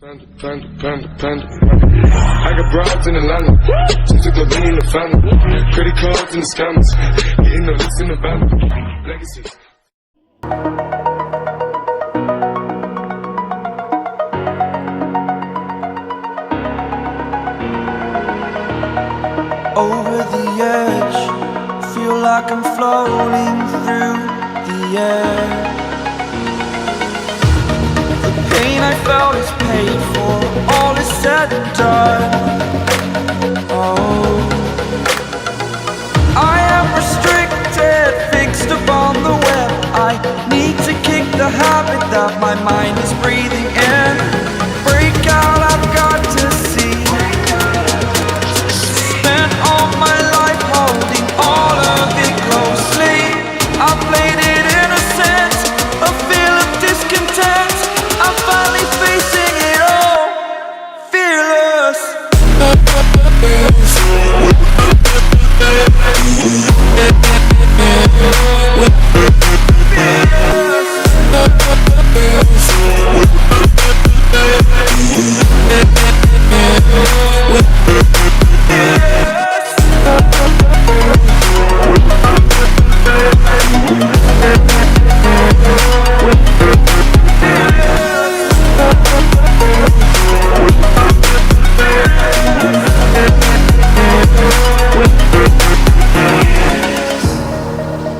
Panda. I got broads in Atlanta, just took a lean in the family. Credit cards and the scammers, getting the licks in the van. Legacies. Over the edge, feel like I'm floating through the air. The pain I felt is paid for, all is said and done. Oh, I am restricted, fixed upon the web. I need to kick the habit that my mind is breathing in. Break out, I've got to see. Spent all my life holding all of it closely. I played it innocent, a feel of discontent. I'm finally facing it all, fearless.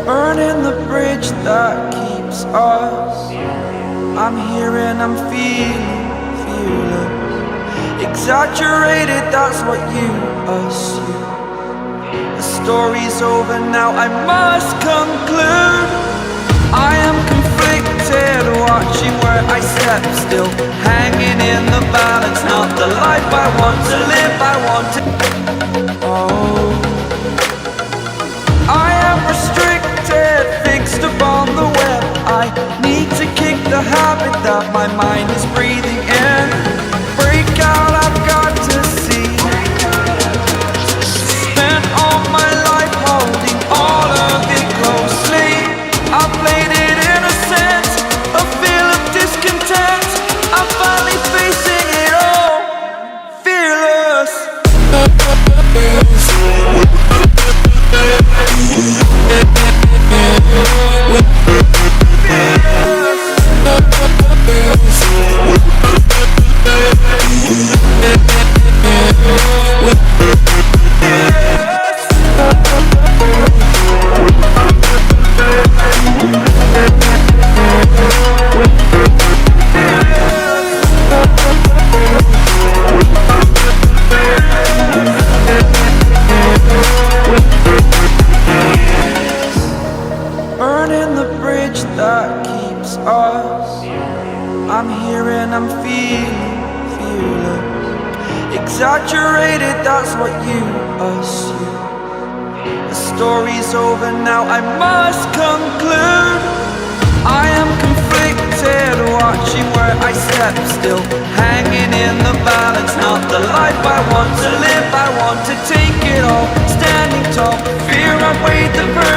Burning the bridge that keeps us. I'm here and I'm feeling fearless. Exaggerated, that's what you assume. The story's over now, I must conclude. I am conflicted, watching where I step still, hanging in the balance. Not the life I want to live, I want to. Oh, I am restricted, fixed upon the web. I need to kick the habit that my mind is breathing in. Break out, I've got to see. Spent all my life holding all of it closely. I played it innocent, a feel of discontent. I'm finally facing it all, fearless. Burning the bridge that keeps us. I'm here and I'm feeling fearless. Exaggerated, that's what you assume. The story's over now, I must conclude. I am conflicted, watching where I step still, hanging in the balance. Not the life I want to live, I want to take it all. Standing tall, fear I weighed the burden.